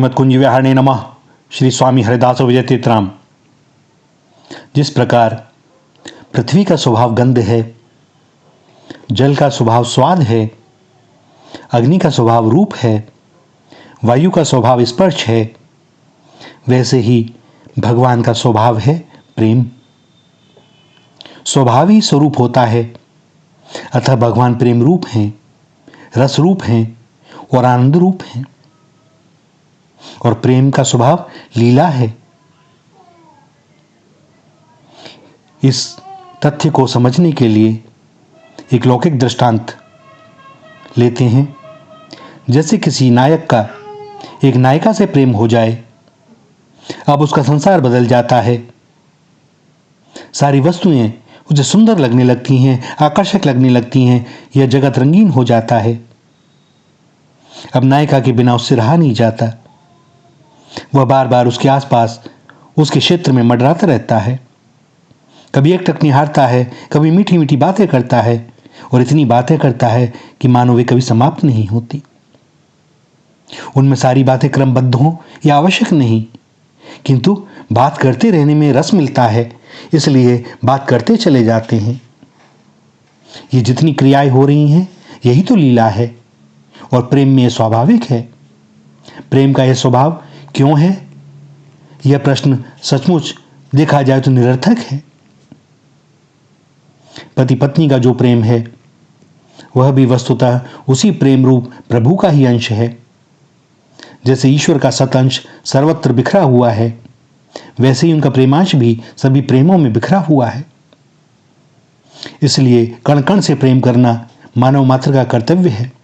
मत्कुंज विहारणे नमः। श्री स्वामी हरिदास विजय तीर्थराम। जिस प्रकार पृथ्वी का स्वभाव गंध है, जल का स्वभाव स्वाद है, अग्नि का स्वभाव रूप है, वायु का स्वभाव स्पर्श है, वैसे ही भगवान का स्वभाव है प्रेम। स्वभाव ही स्वरूप होता है, अतः भगवान प्रेम रूप हैं, रस रूप हैं और आनंद रूप हैं। और प्रेम का स्वभाव लीला है। इस तथ्य को समझने के लिए एक लौकिक दृष्टांत लेते हैं। जैसे किसी नायक का एक नायिका से प्रेम हो जाए, अब उसका संसार बदल जाता है। सारी वस्तुएं उसे सुंदर लगने लगती हैं, आकर्षक लगने लगती हैं, यह जगत रंगीन हो जाता है। अब नायिका के बिना उससे रहा नहीं जाता। वह बार बार उसके आसपास, उसके क्षेत्र में मंडराता रहता है। कभी एकटक निहारता है, कभी मीठी मीठी बातें करता है, और इतनी बातें करता है कि मानो वे कभी समाप्त नहीं होती। उनमें सारी बातें क्रमबद्ध हों या आवश्यक नहीं, किंतु बात करते रहने में रस मिलता है, इसलिए बात करते चले जाते हैं। ये जितनी क्रियाएं हो रही हैं, यही तो लीला है। और प्रेम में यह स्वाभाविक है। प्रेम का यह स्वभाव क्यों है? यह प्रश्न सचमुच देखा जाए तो निरर्थक है। पति पत्नी का जो प्रेम है, वह भी वस्तुतः उसी प्रेम रूप प्रभु का ही अंश है। जैसे ईश्वर का सतअंश सर्वत्र बिखरा हुआ है, वैसे ही उनका प्रेमांश भी सभी प्रेमों में बिखरा हुआ है। इसलिए कण कण से प्रेम करना मानव मात्र का कर्तव्य है।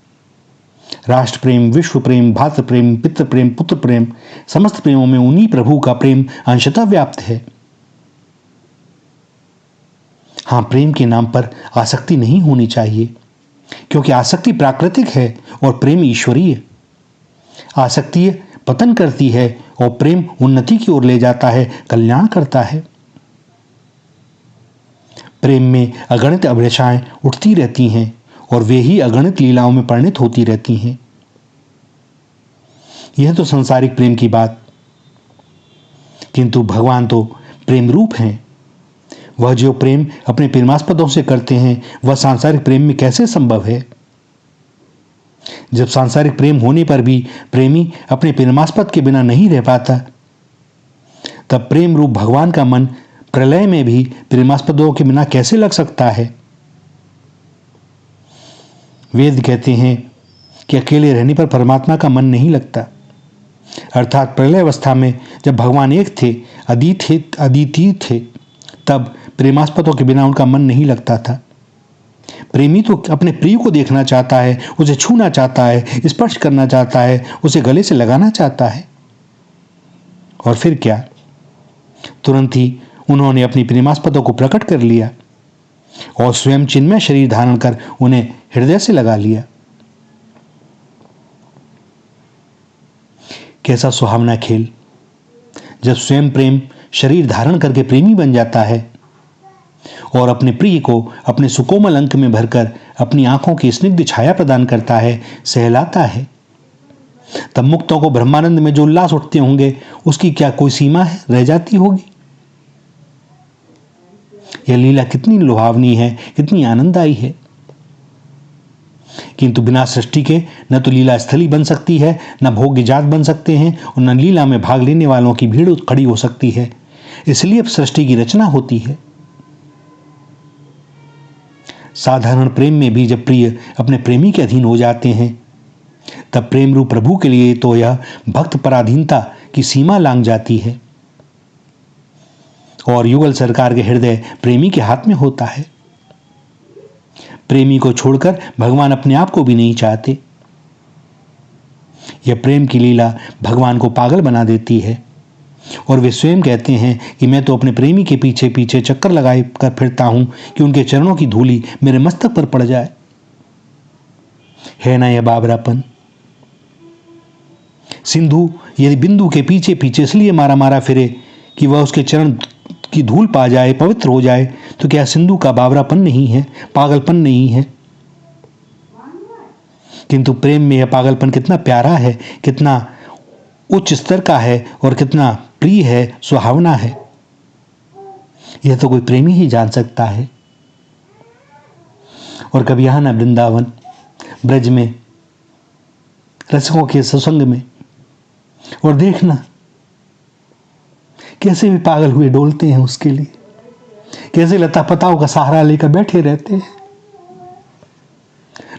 राष्ट्र प्रेम, विश्व प्रेम, भातृ प्रेम, पितृ प्रेम, पुत्र प्रेम, समस्त प्रेमों में उन्हीं प्रभु का प्रेम अंशतः व्याप्त है। हां, प्रेम के नाम पर आसक्ति नहीं होनी चाहिए, क्योंकि आसक्ति प्राकृतिक है और प्रेम ईश्वरीय। आसक्ति पतन करती है और प्रेम उन्नति की ओर ले जाता है, कल्याण करता है। प्रेम में अगणित अभिलाषाएं उठती रहती हैं और वे ही अगणित लीलाओं में परिणत होती रहती हैं। यह तो संसारिक प्रेम की बात, किंतु भगवान तो प्रेम रूप हैं। वह जो प्रेम अपने प्रेमास्पदों से करते हैं, वह सांसारिक प्रेम में कैसे संभव है? जब सांसारिक प्रेम होने पर भी प्रेमी अपने प्रेमास्पद के बिना नहीं रह पाता, तब प्रेम रूप भगवान का मन प्रलय में भी प्रेमास्पदों के बिना कैसे लग सकता है? वेद कहते हैं कि अकेले रहने पर परमात्मा का मन नहीं लगता। अर्थात प्रलय अवस्था में जब भगवान एक थे, अद्वितीय थे, तब प्रेमास्पदों के बिना उनका मन नहीं लगता था। प्रेमी तो अपने प्रिय को देखना चाहता है, उसे छूना चाहता है, स्पर्श करना चाहता है, उसे गले से लगाना चाहता है। और फिर क्या? तुरंत ही उन्होंने अपनी प्रेमास्पदों को प्रकट कर लिया और स्वयं चिन्मय शरीर धारण कर उन्हें हृदय से लगा लिया। कैसा सुहावना खेल! जब स्वयं प्रेम शरीर धारण करके प्रेमी बन जाता है और अपने प्रिय को अपने सुकोमल अंक में भरकर अपनी आंखों की स्निग्ध छाया प्रदान करता है, सहलाता है, तब मुक्तों को ब्रह्मानंद में जो उल्लास उठते होंगे, उसकी क्या कोई सीमा है, रह जाती होगी? यह लीला कितनी लुभावनी है, कितनी आनंददायी है। किंतु बिना सृष्टि के न तो लीला स्थली बन सकती है, न भोग्य जात बन सकते हैं, और न लीला में भाग लेने वालों की भीड़ खड़ी हो सकती है। इसलिए सृष्टि की रचना होती है। साधारण प्रेम में भी जब प्रिय अपने प्रेमी के अधीन हो जाते हैं, तब प्रेम रूप प्रभु के लिए तो यह भक्त पराधीनता की सीमा लांघ जाती है और युगल सरकार के हृदय प्रेमी के हाथ में होता है। प्रेमी को छोड़कर भगवान अपने आप को भी नहीं चाहते। यह प्रेम की लीला भगवान को पागल बना देती है और वे स्वयं कहते हैं कि मैं तो अपने प्रेमी के पीछे पीछे चक्कर लगाए कर फिरता हूं कि उनके चरणों की धूली मेरे मस्तक पर पड़ जाए। है ना यह बाबरापन? सिंधु यदि बिंदु के पीछे पीछे इसलिए मारा मारा फिरे कि वह उसके चरण की धूल पा जाए, पवित्र हो जाए, तो क्या सिंधु का बावरापन नहीं है, पागलपन नहीं है? किंतु प्रेम में यह पागलपन कितना प्यारा है, कितना उच्च स्तर का है और कितना प्रिय है, सुहावना है, यह तो कोई प्रेमी ही जान सकता है। और कभी आना वृंदावन ब्रज में रसिकों के सत्संग में और देखना कैसे भी पागल हुए डोलते हैं उसके लिए, कैसे लता पताओं का सहारा लेकर बैठे रहते हैं,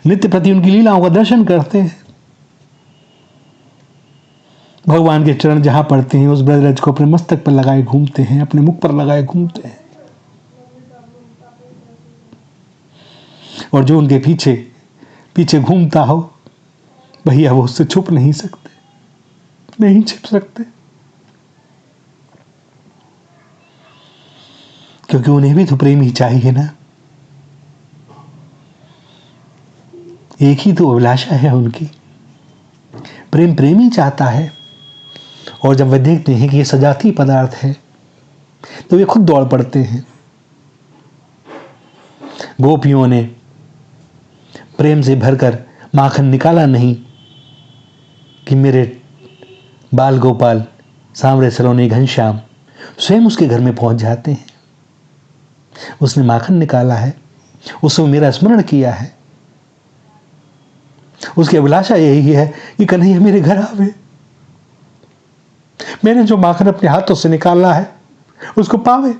नित्य प्रति उनकी लीलाओं का दर्शन करते हैं। भगवान के चरण जहां पड़ते हैं उस ब्रजरज को अपने मस्तक पर लगाए घूमते हैं, अपने मुख पर लगाए घूमते हैं। और जो उनके पीछे पीछे घूमता हो भैया वो उससे छुप नहीं सकते, नहीं छिप सकते, क्योंकि उन्हें भी तो प्रेम ही चाहिए ना। एक ही तो अभिलाषा है उनकी, प्रेम प्रेम ही चाहता है। और जब वे देखते हैं कि ये सजाती पदार्थ है तो वे खुद दौड़ पड़ते हैं। गोपियों ने प्रेम से भरकर माखन निकाला नहीं कि मेरे बाल गोपाल सांवरे सलोने घनश्याम स्वयं उसके घर में पहुंच जाते हैं। उसने माखन निकाला है, उसने मेरा स्मरण किया है, उसकी अभिलाषा यही है कि कन्हैया मेरे घर आवे, मैंने जो माखन अपने हाथों से निकाला है उसको पावे।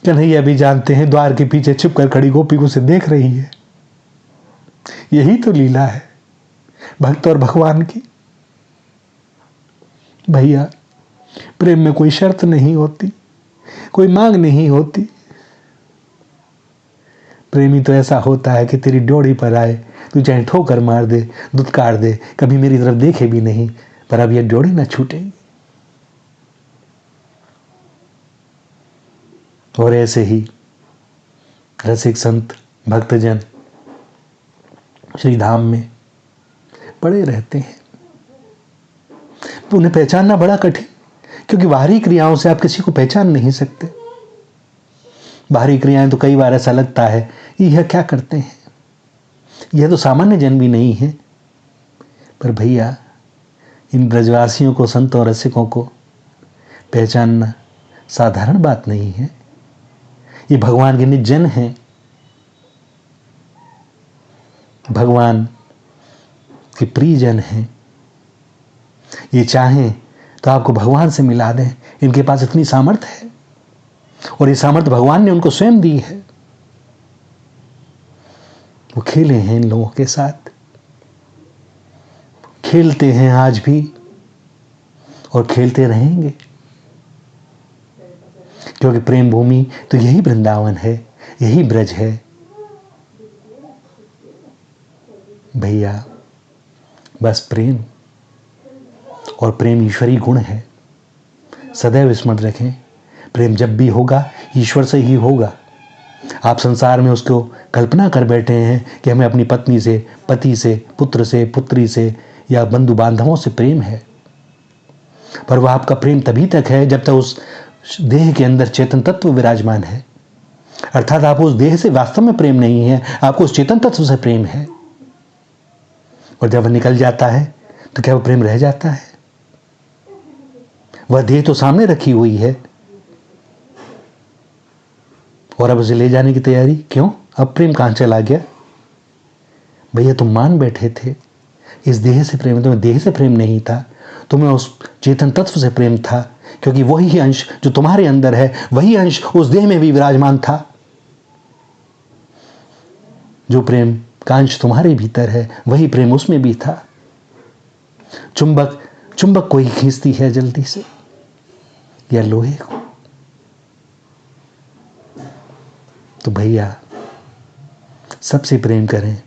कन्हैया भी जानते हैं द्वार के पीछे छिपकर खड़ी गोपी को उसे देख रही है। यही तो लीला है भक्त और भगवान की। भैया प्रेम में कोई शर्त नहीं होती, कोई मांग नहीं होती। प्रेमी तो ऐसा होता है कि तेरी ड्योढ़ी पर आए, तू चाहे ठोकर मार दे, दुत्कार दे, कभी मेरी तरफ देखे भी नहीं, पर अब यह ड्योढ़ी ना छूटेगी। और ऐसे ही रसिक संत भक्तजन श्री धाम में पड़े रहते हैं। तो उन्हें पहचानना बड़ा कठिन, क्योंकि बाहरी क्रियाओं से आप किसी को पहचान नहीं सकते। बाहरी क्रियाएं तो कई बार ऐसा लगता है यह क्या करते हैं, यह तो सामान्य जन भी नहीं है। पर भैया इन ब्रजवासियों को, संतों रसिकों को पहचानना साधारण बात नहीं है। ये भगवान के निज जन हैं, भगवान के प्रियजन हैं। ये चाहें तो आपको भगवान से मिला दें, इनके पास इतनी सामर्थ्य है। और ये सामर्थ्य भगवान ने उनको स्वयं दी है। वो खेले हैं इन लोगों के साथ, खेलते हैं आज भी और खेलते रहेंगे, क्योंकि प्रेम भूमि तो यही वृंदावन है, यही ब्रज है। भैया बस प्रेम, और प्रेम ईश्वरी गुण है। सदैव स्मरण रखें, प्रेम जब भी होगा ईश्वर से ही होगा। आप संसार में उसको कल्पना कर बैठे हैं कि हमें अपनी पत्नी से, पति से, पुत्र से, पुत्री से या बंधु बांधवों से प्रेम है, पर वह आपका प्रेम तभी तक है जब तक उस देह के अंदर चेतन तत्व विराजमान है। अर्थात आप उस देह से वास्तव में प्रेम नहीं है, आपको उस चेतन तत्व से प्रेम है। और जब वह निकल जाता है तो क्या वह प्रेम रह जाता है? वह देह तो सामने रखी हुई है और अब उसे ले जाने की तैयारी। क्यों? अब प्रेम कहां चला गया? भैया तुम मान बैठे थे इस देह से प्रेम, तुम्हें देह से प्रेम नहीं था, तुम्हें उस चेतन तत्व से प्रेम था, क्योंकि वही अंश जो तुम्हारे अंदर है वही अंश उस देह में भी विराजमान था। जो प्रेम का अंश तुम्हारे भीतर है वही प्रेम उसमें भी था। चुंबक को ही खींचती है जल्दी से, या लोहे को। तो भैया सबसे प्रेम करें,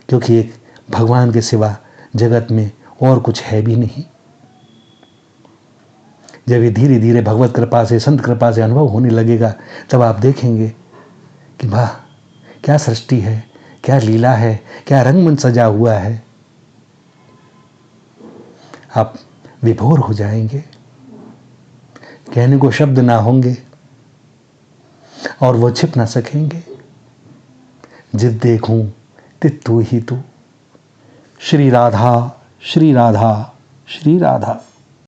क्योंकि एक भगवान के सिवा जगत में और कुछ है भी नहीं। जब ये धीरे धीरे भगवत कृपा से, संत कृपा से अनुभव होने लगेगा, तब आप देखेंगे कि वाह क्या सृष्टि है, क्या लीला है, क्या रंगमंच सजा हुआ है। आप विभोर हो जाएंगे, कहने को शब्द ना होंगे और वो छिप ना सकेंगे। जित देखूं तित तू ही तू, श्री राधा श्री राधा श्री राधा।